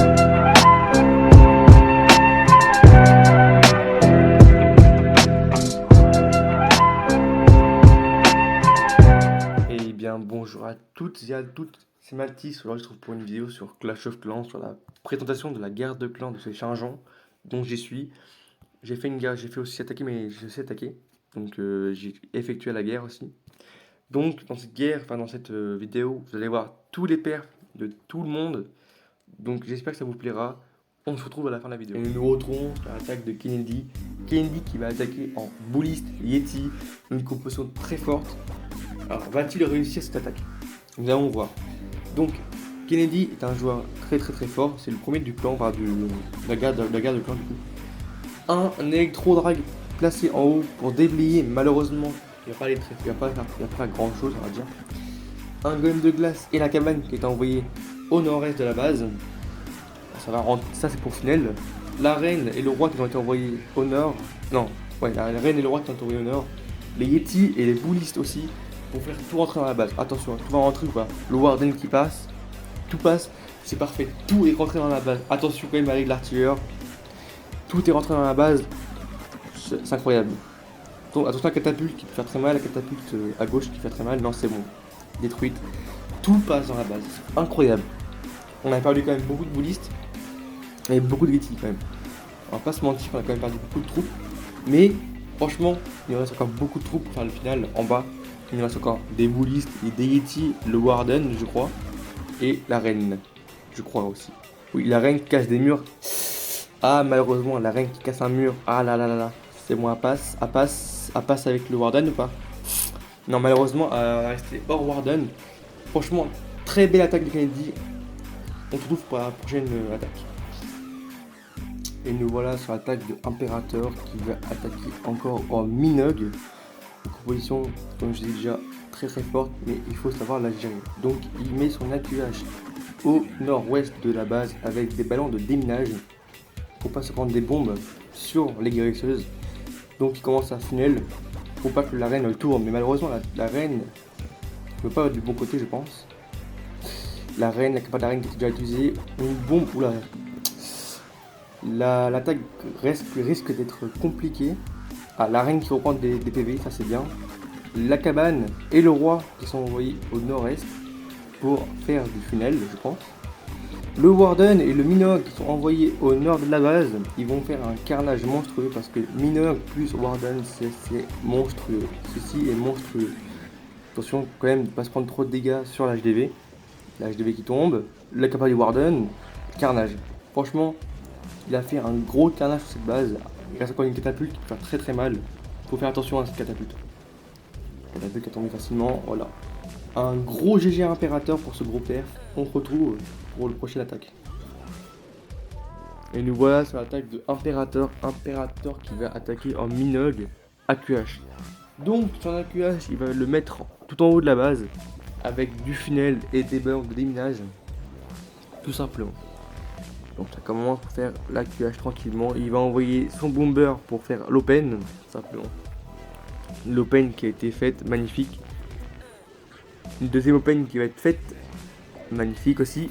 Eh bien bonjour à toutes et à toutes, c'est Maltis. Aujourd'hui je se trouve pour une vidéo sur Clash of Clans, sur la présentation de la guerre de clans de ces changeants dont j'y suis. J'ai fait une guerre, j'ai fait aussi attaquer, mais je sais attaquer. Donc j'ai effectué la guerre aussi. Donc dans cette guerre, enfin dans cette vidéo, vous allez voir tous les perfs de tout le monde. Donc j'espère que ça vous plaira. On se retrouve à la fin de la vidéo. Et nous nous retrouvons sur l'attaque de Kennedy. Kennedy qui va attaquer en Bullist Yeti, une composition très forte. Alors, va-t-il réussir cette attaque? Nous allons voir. Donc, Kennedy est un joueur très fort. C'est le premier du clan, enfin de la guerre de clan du coup. Un électro-drag placé en haut pour déblayer. Malheureusement, il va pas faire grand chose, on va dire. Un golem de glace et la cabane qui est envoyée au nord-est de la base. Ça c'est pour Funel. La reine et le roi qui ont été envoyés au nord. Non, ouais, la reine et le roi qui ont été envoyés au nord. Les Yeti et les Bullistes aussi pour faire tout rentrer dans la base. Attention, tout va rentrer ou pas. Le Warden qui passe, tout passe, c'est parfait. Tout est rentré dans la base. Attention quand même avec l'artilleur. Tout est rentré dans la base. C'est incroyable. Donc, attention à la catapulte qui peut faire très mal. La catapulte à gauche qui fait très mal. Non, c'est bon. Détruite. Tout passe dans la base. C'est incroyable. On a perdu quand même beaucoup de Bullistes. Et beaucoup de Yeti quand même. On va pas se mentir, on a quand même perdu beaucoup de troupes. Mais franchement, il nous reste encore beaucoup de troupes pour faire le final en bas. Il nous reste encore des Bullistes et des Yeti, le Warden, je crois, et la reine, je crois aussi. Oui, la reine qui casse des murs. Ah, malheureusement, la reine qui casse un mur. Ah là là là là. C'est bon, elle passe avec le Warden ou pas? Non, malheureusement, elle va rester hors Warden. Franchement, très belle attaque de Kennedy. On se retrouve pour la prochaine attaque. Et nous voilà sur l'attaque de Impérateur qui va attaquer encore en Minogue. Une composition, comme je dis déjà, très forte, mais il faut savoir la gérer. Donc il met son attelage au nord-ouest de la base avec des ballons de déminage pour pas se prendre des bombes sur les guérisseuses. Donc il commence à funnel pour pas que la reine tourne. Mais malheureusement la reine ne peut pas être du bon côté, je pense. La reine, la capable de la reine qui est déjà utilisée, une bombe, oula. L'attaque risque d'être compliquée. Ah, la reine qui reprend des PV, ça c'est bien. La cabane et le roi qui sont envoyés au nord-est pour faire du funnel, je pense. Le Warden et le Minogue qui sont envoyés au nord de la base, ils vont faire un carnage monstrueux parce que Minogue plus Warden c'est monstrueux. Ceci est monstrueux. Attention quand même de ne pas se prendre trop de dégâts sur l'HDV. L'HDV qui tombe, la capable du Warden, carnage. Franchement, il a fait un gros carnage sur cette base. Il reste encore une catapulte qui peut faire très mal. Faut faire attention à cette catapulte. Catapulte qui a tombé facilement, voilà. Un gros GG Impérateur pour ce gros père. On se retrouve pour le prochain attaque. Et nous voilà sur l'attaque de Impérateur. Impérateur qui va attaquer en Minogue AQH. Donc son AQH, il va le mettre tout en haut de la base avec du funnel et des ballons de déminage. Tout simplement. Donc ça commence pour faire l'AQH tranquillement. Il va envoyer son bomber pour faire l'open, simplement. L'open qui a été faite, magnifique. Une deuxième open qui va être faite, magnifique aussi.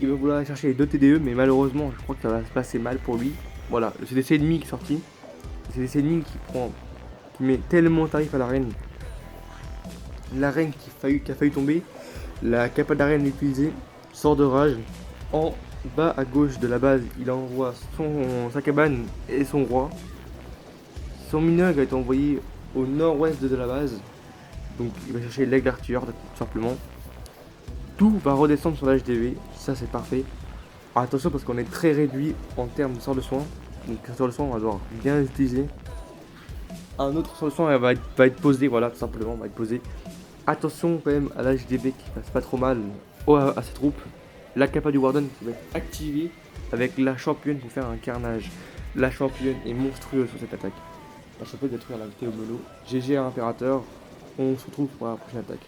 Il va vouloir aller chercher les deux TDE, mais malheureusement, je crois que ça va se passer mal pour lui. Voilà, le CDC ennemi qui est sorti. Le CDC ennemi qui met tellement tarif à la reine. La reine qui a failli tomber. La capa de la reine utilisée. Sort de rage. En bas à gauche de la base, il envoie sa cabane et son roi. Son Minogue a été envoyé au nord-ouest de la base. Donc il va chercher l'aigle artilleur tout simplement. Tout va redescendre sur l'HDV, ça c'est parfait. Alors, attention parce qu'on est très réduit en termes de sort de soin. Donc un sort de soin on va devoir bien l'utiliser. Un autre sort de soin va être posé, voilà tout simplement, va être posé. Attention quand même à l'HDV qui passe pas trop mal à ses troupes. La capa du Warden qui va être activée avec la championne pour faire un carnage. La championne est monstrueuse sur cette attaque. La championne détruire la Théomolo. GG à Impérateur. On se retrouve pour la prochaine attaque.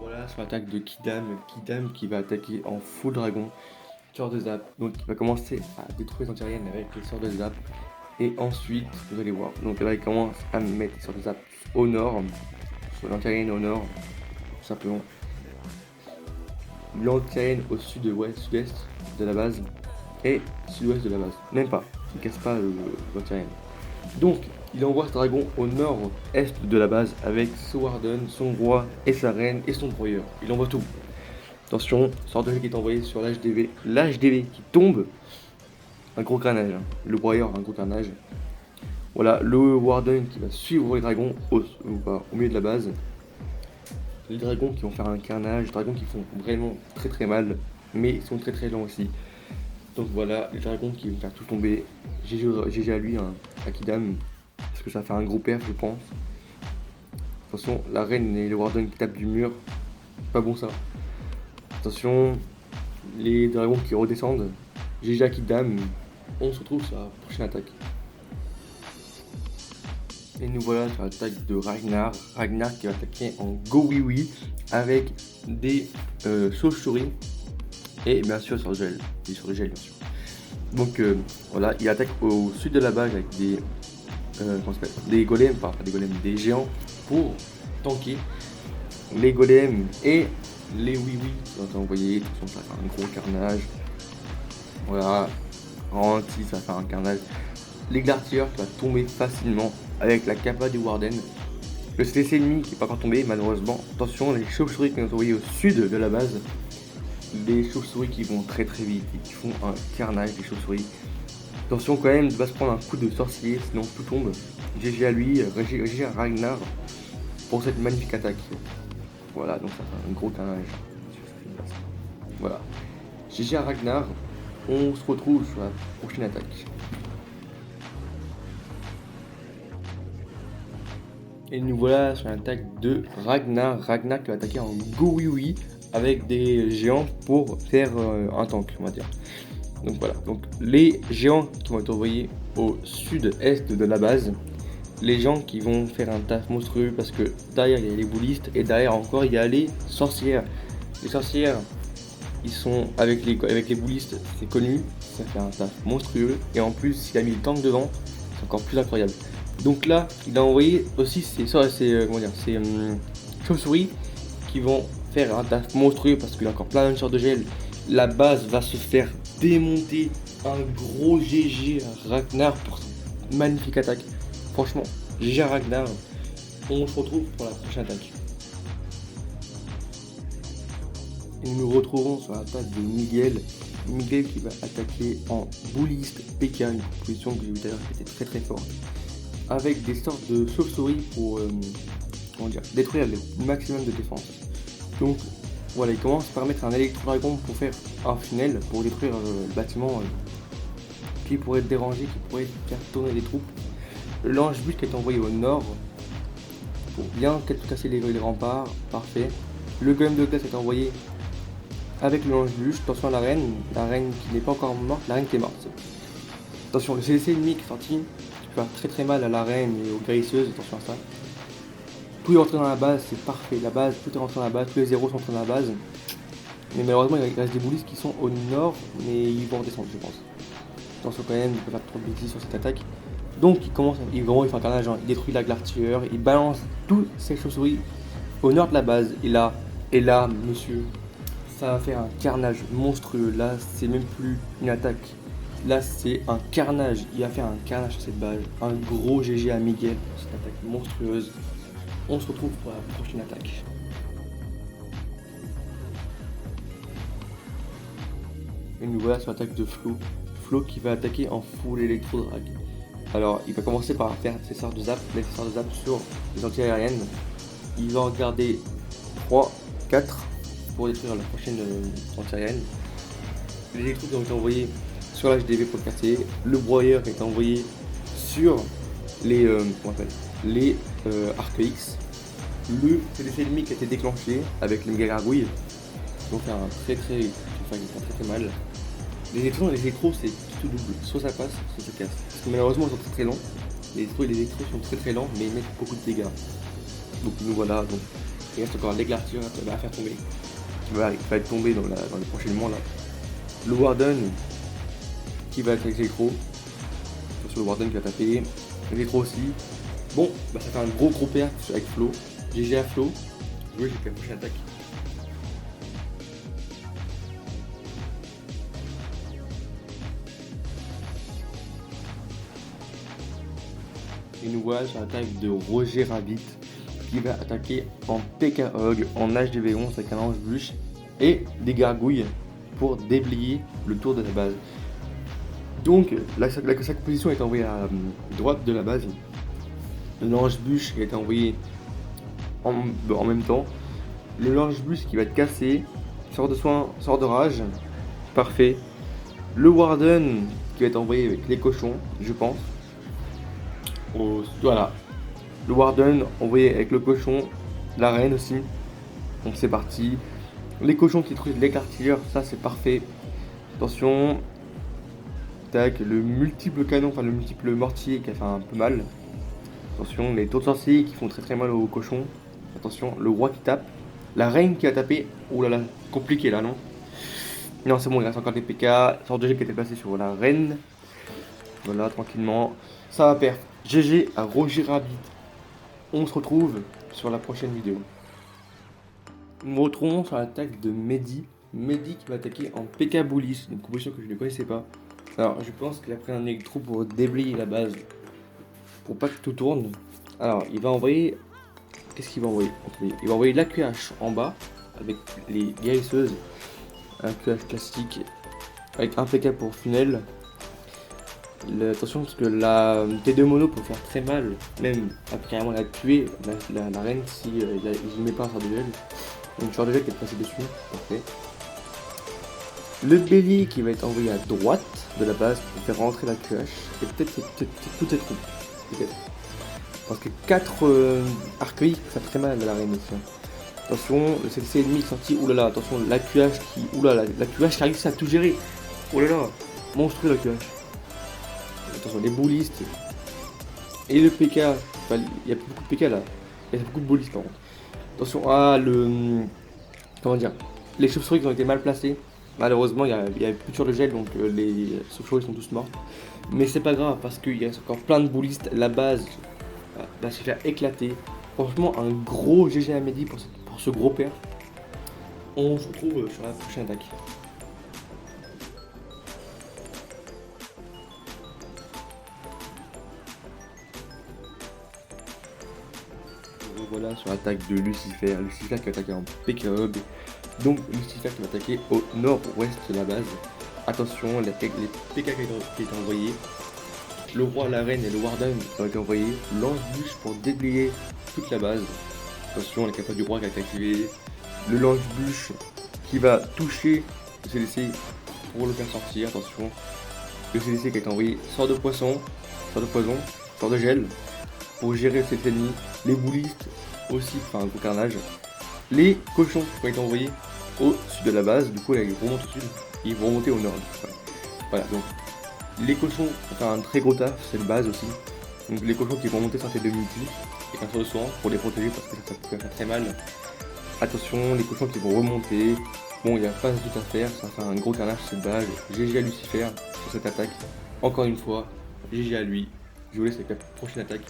Voilà sur l'attaque de Kidam qui va attaquer en full dragon. Sort de zap. Donc il va commencer à détruire les anti-aériennes avec les sorts de zap. Et ensuite, vous allez voir. Donc là il commence à mettre les sorts de zap au nord. Sur l'anti-aérienne au nord. Tout simplement. L'anti-aérienne au sud-ouest, sud-est de la base. et sud-ouest de la base. Même pas, il casse pas le anti-aérienne. Donc, il envoie ce dragon au nord-est de la base avec son Warden, son roi et sa reine et son broyeur. Il envoie tout. Attention, sort de jeu qui est envoyé sur l'HDV. L'HDV qui tombe, un gros carnage. Le broyeur, un gros carnage. Voilà, le Warden qui va suivre les dragons au milieu de la base. Les dragons qui vont faire un carnage, les dragons qui font vraiment très très mal, mais ils sont très très lents aussi. Donc voilà, les dragons qui vont faire tout tomber. GG à lui, à Kidam, parce que ça fait un gros perf, je pense. Attention, la reine et le Warden qui tapent du mur, pas bon ça. Attention, les dragons qui redescendent. GG à Kidam, on se retrouve sur la prochaine attaque. Et nous voilà sur l'attaque de Ragnar. Ragnar qui va attaquer en Go Oui Oui avec des chauves-souris et bien sûr sur le gel. Et sur le gel bien sûr. Donc voilà, il attaque au sud de la base avec des golems, pas des golems, des géants pour tanker les golems et les Oui Oui qui vont envoyer. Ça fait un gros carnage. Voilà, ralenti, ça fait un carnage. L'églartieur qui va tomber facilement avec la capa du Warden. Le CC ennemi qui n'est pas encore tombé malheureusement. Attention, les chauves-souris qui nous ont envoyés au sud de la base. Des chauves-souris qui vont très très vite et qui font un carnage, les chauves-souris. Attention quand même de ne pas se prendre un coup de sorcier sinon tout tombe. GG à lui, GG à Ragnar pour cette magnifique attaque. Voilà, donc ça fait un gros carnage. Voilà. GG à Ragnar, on se retrouve sur la prochaine attaque. Et nous voilà sur l'attaque de Ragnar. Ragnar qui va attaquer en Go Oui Oui avec des géants pour faire un tank, on va dire. Donc voilà, donc les géants qui vont être envoyés au sud-est de la base. Les gens qui vont faire un taf monstrueux parce que derrière il y a les boulistes et derrière encore il y a les sorcières. Les sorcières, ils sont avec les boulistes, c'est connu, ça fait un taf monstrueux. Et en plus, s'il a mis le tank devant, c'est encore plus incroyable. Donc là, il a envoyé aussi ces chauves-souris qui vont faire un taf monstrueux parce qu'il y a encore plein de sortes de gel. La base va se faire démonter. Un gros GG à Ragnar pour cette magnifique attaque. Franchement, GG à Ragnar. On se retrouve pour la prochaine attaque. Et nous nous retrouvons sur l'attaque de Miguel. Miguel qui va attaquer en bouliste PK, une position que j'ai vu tout à l'heure qui était très très forte. Avec des sortes de chauves-souris pour détruire le maximum de défense. Donc voilà, il commence par mettre un électro-dragon pour faire un funnel, pour détruire le bâtiment qui pourrait être dérangé, qui pourrait faire tourner les troupes. Le lance-bûche qui est envoyé au nord pour bien casser les remparts, parfait. Le golem de glace est envoyé avec le lance-bûche. Attention à la reine qui n'est pas encore morte, la reine qui est morte. Attention, le CDC ennemi qui est sorti. Très très mal à la reine et aux guérisseuses, attention à ça. Tout est rentré dans la base, c'est parfait, la base, tout est rentré dans la base, tous les zéros sont rentrés dans la base. Mais malheureusement il reste des boulistes qui sont au nord, mais ils vont redescendre je pense. Attention quand même, il ne peut pas faire trop de bêtises sur cette attaque. Donc il fait un carnage, il détruit la glartière, il balance toutes ces chauves-souris au nord de la base. Et là, monsieur, ça va faire un carnage monstrueux, là c'est même plus une attaque. Là c'est un carnage, il va faire un carnage sur cette base, un gros GG à Miguel pour cette attaque monstrueuse. On se retrouve pour la prochaine attaque. Et nous voilà sur l'attaque de Flo. Flo qui va attaquer en full électro-drag. Alors il va commencer par faire ses sorts de zap, mettre ses sorts de zap sur les anti-aériennes. Il va en garder 3, 4 pour détruire la prochaine anti-aérienne. Les électros qui ont été envoyés sur l'HDV pour le quartier, le broyeur qui a été envoyé sur les Arc X, le CDC ennemi qui a été déclenché avec les méga gargouilles, donc un très mal. Les électros c'est tout double, soit ça passe, soit ça casse. Parce que malheureusement ils sont très longs, les électros sont très lents mais ils mettent beaucoup de dégâts. Donc nous voilà, donc il reste encore l'églartieur à faire tomber. Il va être tombé dans les prochains mois là. Le Warden qui va attaquer les électros. Sur le Warden qui va taper. Les électros aussi. Bon, ça fait un gros perte avec Flo. GG à Flo. Oui, j'ai fait la prochaine attaque. Et nous voilà sur l'attaque de Roger Rabbit qui va attaquer en PK Hog en HDV11 avec un lance-bûche et des gargouilles pour déblayer le tour de la base. Donc sa composition est envoyée à droite de la base. Le lance-bûche est envoyé en même temps. Le lance-bûche qui va être cassé, sort de soin, sort de rage, parfait. Le Warden qui va être envoyé avec les cochons, je pense. Voilà. Le Warden envoyé avec le cochon, la reine aussi. Donc c'est parti. Les cochons qui détruisent l'écartilleur, ça c'est parfait. Attention. Tac, le multiple canon, enfin le multiple mortier qui a fait un peu mal. Attention, les taux de sorciers qui font très très mal aux cochons. Attention, le roi qui tape. La reine qui a tapé. Oh là là, compliqué là, non? Non, c'est bon, il reste encore des PK. Sort de G qui était passé sur la reine. Voilà, tranquillement. Ça va perdre. GG à Roger Rabbit. On se retrouve sur la prochaine vidéo. Nous nous retrouvons sur l'attaque de Mehdi. Mehdi qui va attaquer en PK Bullies, une composition que je ne connaissais pas. Alors, je pense qu'il a pris un électro pour déblayer la base. Pour pas que tout tourne. Alors, il va envoyer. Qu'est-ce qu'il va envoyer? Il va envoyer l'AQH en bas avec les guérisseuses. Un QH classique avec un PK pour funnel. Attention parce que la T2 mono peut faire très mal, même carrément la tuer, la reine si il ne met pas un sort de gel. Donc sort de gel qui est passé dessus, parfait. Le bélier qui va être envoyé à droite de la base pour faire rentrer la QH. Et peut-être toutes ces troupes. Peut-être. Parce que 4 arcueils ça fait très mal à la reine aussi. Attention, le CTC ennemi est sorti, oulala, attention, la QH qui. Oulala, la QH qui arrive à tout gérer. Oulala, monstrueux la QH. Attention, les bullistes et le PK. Enfin, il y a beaucoup de PK là. Il y a beaucoup de bullistes par contre. Attention, comment dire, les chauves-souris qui ont été mal placées. Malheureusement, il y a plus de sur de gel donc les chauves-souris sont tous morts. Mais c'est pas grave parce qu'il y a encore plein de bullistes. La base va se faire éclater. Franchement, un gros GG à Mehdi pour ce gros père. On se retrouve sur la prochaine attaque. Voilà sur l'attaque de Lucifer. Lucifer qui va attaquer en PK Hub. Donc Lucifer qui va attaquer au nord-ouest de la base. Attention, les PK qui ont été envoyés. Le roi, la reine et le warden qui ont été envoyés. Lance-bûche pour déblayer toute la base. Attention, la capa du roi qui a été activée. Le lance-bûche qui va toucher le CDC pour le faire sortir. Attention, le CDC qui a été envoyé. Sort de poisson, sort de poison, sort de gel pour gérer cet ennemi. Les bullistes aussi pour faire un gros carnage. Les cochons qui ont été envoyés au sud de la base. Du coup là ils remontent au sud, ils vont remonter au nord. Voilà, donc les cochons vont faire un très gros taf, c'est une base aussi. Donc les cochons qui vont monter sur ces deux multi et un sort de soin pour les protéger parce que ça peut faire très mal. Attention, les cochons qui vont remonter. Bon, il n'y a pas de tout à faire, ça fait un gros carnage cette base. GG à Lucifer sur cette attaque. Encore une fois, GG à lui. Je vous laisse avec la prochaine attaque.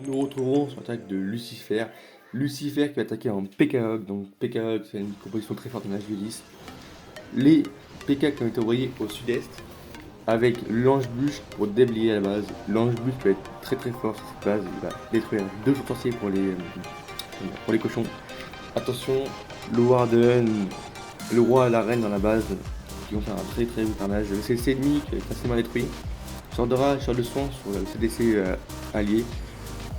Nous nous retrouvons sur l'attaque de Lucifer. Lucifer qui va attaquer en PK Hog. Donc PK Hog c'est une composition très forte en HV10. Les PK qui ont été envoyés au sud-est avec l'ange-bûche pour déblayer la base. L'ange-bûche peut être très très fort sur cette base. Il va détruire 2 sorciers pour les cochons. Attention, le Warden, le roi et la reine dans la base qui vont faire un très très beau carnage. Le CDC ennemi qui est facilement détruit. Sort de rage, sort de soin sur le CDC allié.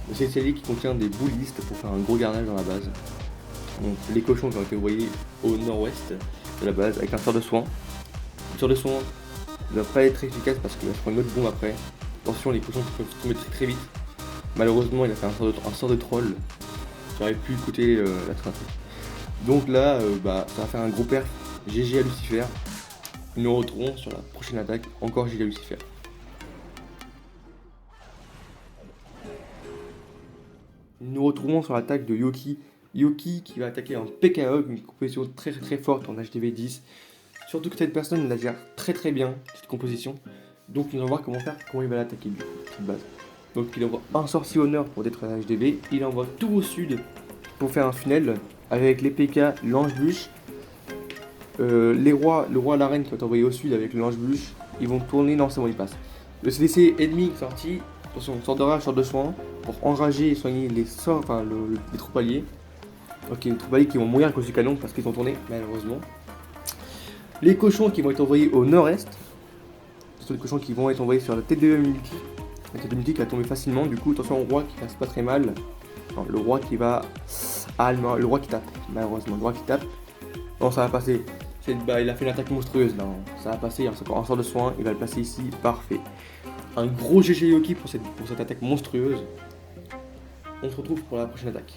Le CDC qui contient des bullistes pour faire un gros garnage dans la base. Donc les cochons qui ont été envoyés au nord-ouest de la base avec un sort de soin. Le sort de soin ne va pas être très efficace parce qu'il va se prendre une autre bombe après. Attention, les cochons qui peuvent tomber très très vite. Malheureusement, il a fait un sort de troll qui aurait pu coûter la traite. Donc là, ça va faire un gros perf. GG à Lucifer. Nous nous retrouvons sur la prochaine attaque. Encore GG à Lucifer. Nous retrouvons sur l'attaque de Yoki. Yoki qui va attaquer en PK Hog, une composition très très forte en HDV10. Surtout que cette personne la gère très très bien, cette composition. Donc nous allons voir comment il va l'attaquer du coup, cette base. Donc il envoie un sorcier au nord pour détruire la HDV. Il envoie tout au sud pour faire un funnel avec les PK, l'ange-bûche. Le roi, la reine qui va être envoyé au sud avec l'ange-bûche. Ils vont tourner, non c'est bon, ils passent. Le CDC ennemi est sorti, attention, sort de rage, sort de soin, pour enrager et soigner les sorts, enfin les troupes alliées. Ok, les troupes alliées qui vont mourir à cause du canon parce qu'ils ont tourné, malheureusement. Les cochons qui vont être envoyés au nord-est. Ce sont les cochons qui vont être envoyés sur la tête de multi. La tête de multi qui va tomber facilement, du coup attention au roi qui passe pas très mal. Enfin, le roi qui va... Ah, le roi qui tape, malheureusement, le roi qui tape. Non, ça va passer. Bah, il a fait une attaque monstrueuse là, ça va passer, en sort de soin, il va le passer ici, parfait. Un gros GG Yoki pour cette attaque monstrueuse. On se retrouve pour la prochaine attaque.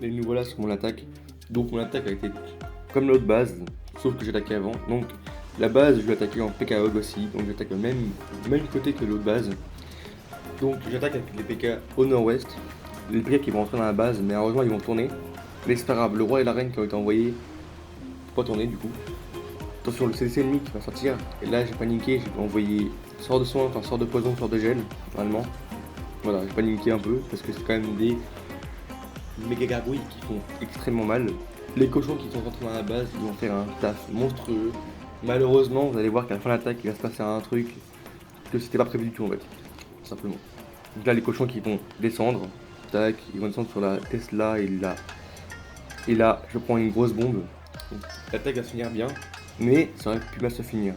Et nous voilà sur mon attaque. Donc mon attaque a été comme l'autre base, sauf que j'ai attaqué avant. Donc la base, je vais attaquer en PK Hog aussi, donc j'attaque le même côté que l'autre base. Donc j'attaque avec les PK au nord-ouest. Les PK qui vont rentrer dans la base, mais heureusement ils vont tourner. Mais c'est pas grave, le roi et la reine qui ont été envoyés, faut pas tourner du coup. Attention, le CDC ennemi qui va sortir. Et là j'ai paniqué, j'ai envoyé sort de soin, enfin sort de poison, sort de gel, normalement. Voilà, j'ai paniqué un peu parce que c'est quand même des méga gargouilles qui font extrêmement mal. Les cochons qui sont rentrés dans la base, ils vont faire un taf monstrueux. Malheureusement, vous allez voir qu'à la fin de l'attaque, il va se passer un truc que c'était pas prévu du tout en fait, tout simplement. Donc là, les cochons qui vont descendre, tac, ils vont descendre sur la Tesla et là. Et là, je prends une grosse bombe. L'attaque va se finir bien, mais ça aurait pu mal se finir.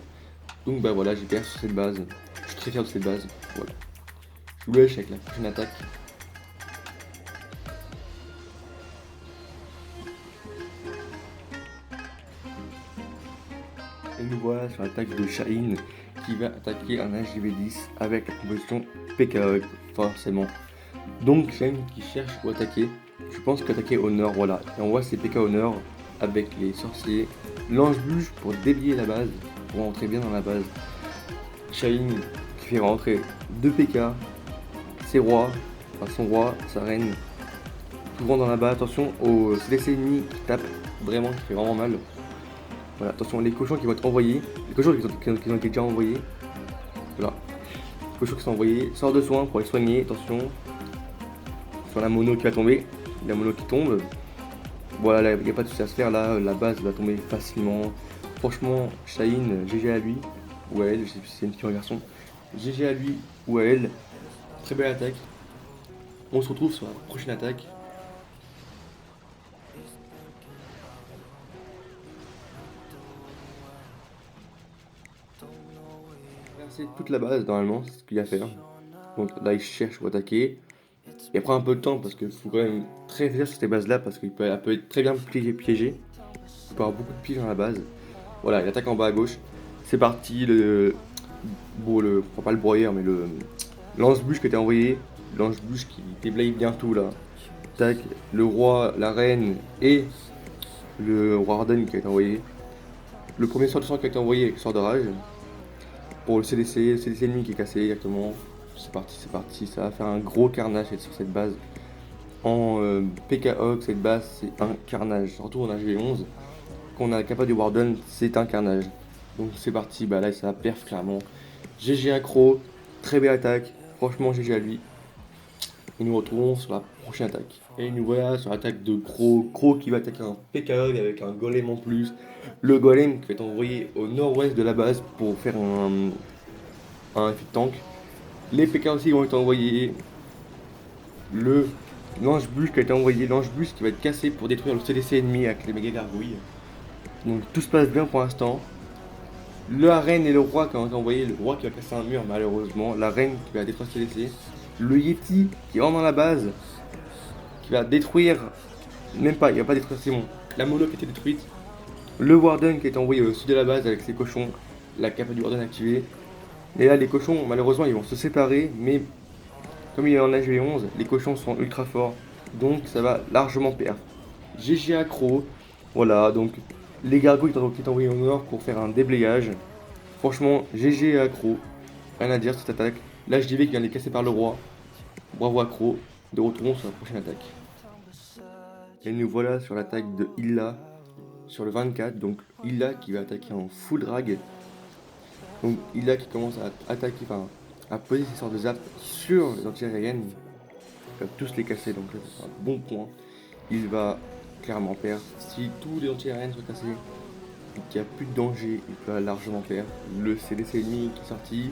Donc bah voilà, j'ai perdu sur cette base. Je suis très fier de cette base. Voilà. Je vous laisse avec la prochaine attaque. Et nous voilà sur l'attaque de Shaheen qui va attaquer un HGV10 avec la composition PKO, forcément. Donc Shaheen qui cherche où attaquer, je pense qu'attaquer au nord, voilà. Et on voit ces PK au nord avec les sorciers, l'ange-bûche pour déblayer la base, pour rentrer bien dans la base. Shaheen qui fait rentrer 2 PK, ses rois, enfin son roi, sa reine, tout rentre dans la base. Attention au CDC ennemi qui tape vraiment, qui fait vraiment mal. Voilà, attention, les cochons qui vont être envoyés, les cochons qui ont été déjà envoyés, voilà, les cochons qui sont envoyés, sort de soin pour les soigner, attention, sur la mono qui va tomber, la mono qui tombe, voilà, il n'y a pas de souci à se faire, là, la base va tomber facilement, franchement, Shaheen, GG à lui, ou à elle, je sais plus si c'est une fille ou un garçon, GG à lui ou à elle, très belle attaque, on se retrouve sur la prochaine attaque. C'est toute la base normalement, c'est ce qu'il y a à faire. Donc là il cherche où attaquer. Il prend un peu de temps parce qu'il faut quand même très réfléchir sur ces bases là parce qu'elle peut être très bien piégée. Il peut avoir beaucoup de pièges dans la base. Voilà, il attaque en bas à gauche. C'est parti, enfin pas le broyeur mais le lance-bûche qui a été envoyé. Lance-bûche qui déblaye bien tout là. Tac, le roi, la reine et le roi Arden qui a été envoyé. Le premier sort de sang qui a été envoyé avec sort de rage. Pour le CDC ennemi qui est cassé exactement. C'est parti, ça va faire un gros carnage sur cette base. En PK Hog, cette base c'est un carnage. Surtout en HV11, quand on a la capa du Warden, c'est un carnage. Donc c'est parti, bah là ça va perf clairement. GG accro, très belle attaque, franchement GG à lui. Et nous retrouvons sur la prochaine attaque. Et nous voilà sur l'attaque de Croc qui va attaquer un PK Hog avec un golem en plus. Le golem qui va être envoyé au nord-ouest de la base pour faire un effet de tank. Les PK aussi vont être envoyés. L'ange-bûche qui a été envoyé, l'ange-bûche qui va être cassé pour détruire le CDC ennemi avec les méga gargouilles. Donc tout se passe bien pour l'instant. La reine et le roi qui ont été envoyés, le roi qui va casser un mur malheureusement, la reine qui va détruire le CDC, le Yeti qui rentre dans la base, qui va détruire, même pas, il va pas détruire, c'est bon, la mono qui a été détruite, le Warden qui a été envoyé au sud de la base avec ses cochons, la capa du Warden activée. Et là les cochons malheureusement ils vont se séparer, mais comme il est en HV11, les cochons sont ultra forts, donc ça va largement perdre. GG accro, voilà, donc les gargouilles qui sont envoyés au nord pour faire un déblayage. Franchement, GG accro, rien à dire sur cette attaque. Là, JV qui vient d'être cassé par le roi. Bravo accro, de retour sur la prochaine attaque. Et nous voilà sur l'attaque de Illa, sur le 24, donc Illa qui va attaquer en full drag. Donc Illa qui commence à attaquer, enfin à poser ses sorts de zap sur les anti-aériennes, il va tous les casser, donc c'est un bon point. Il va clairement perdre. Si tous les anti-aériennes sont cassés et qu'il n'y a plus de danger, il peut largement perdre. Le CDC ennemi qui est sorti,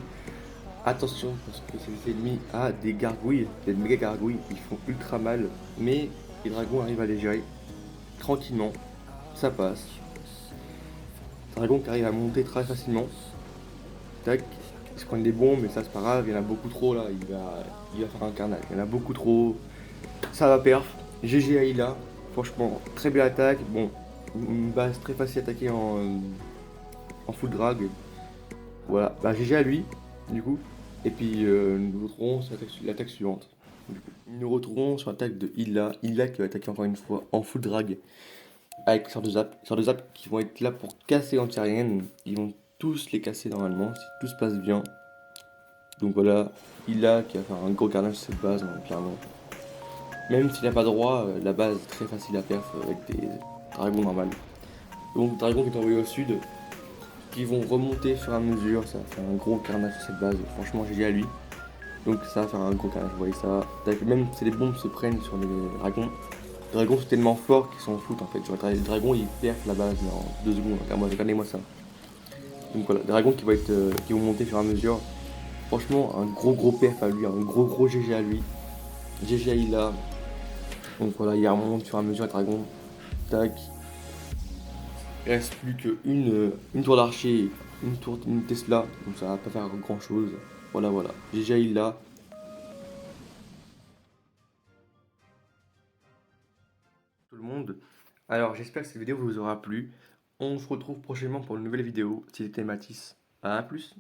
attention parce que le CDC ennemi a des gargouilles, des méga gargouilles, ils font ultra mal, mais les dragons arrivent à les gérer tranquillement, ça passe. Dragon qui arrive à monter très facilement. Tac, il se prend des bombes, mais ça c'est pas grave, il y en a beaucoup trop là, il va faire un carnage. Il y en a beaucoup trop, ça va perf. GG Aïla, franchement, très belle attaque. Bon, une base très facile à attaquer en full drag. Voilà, bah GG à lui, du coup. Et puis nous retrouvons sur l'attaque suivante. Du coup, nous retrouvons sur l'attaque de Illa qui va attaquer encore une fois en full drag avec les sorts de zap. Les sorts de zap qui vont être là pour casser l'anti-aérienne. Ils vont tous les casser normalement si tout se passe bien. Donc voilà, Illa qui va faire un gros carnage sur cette base, hein, clairement. Même s'il n'a pas droit, la base est très facile à perf avec des dragons normales. Donc dragons qui est envoyé au sud, qui vont remonter au fur et à mesure, ça va faire un gros carnage sur cette base, franchement GG à lui. Donc ça va faire un gros carnage, vous voyez ça. Même si les bombes se prennent sur les dragons sont tellement forts qu'ils s'en foutent en fait. Genre, les dragons ils perfent la base mais en 2 secondes, regardez-moi ça. Donc voilà, dragons qui vont monter au fur et à mesure. Franchement, un gros perf à lui, un gros GG à lui. GG à Illa. Donc voilà, il remonte au fur et à mesure les dragons. Tac. Il reste plus qu'une tour d'archer, une Tesla, donc ça va pas faire grand chose. Voilà. GG Illa. Tout le monde. Alors j'espère que cette vidéo vous aura plu. On se retrouve prochainement pour une nouvelle vidéo. C'était Mathis. À plus.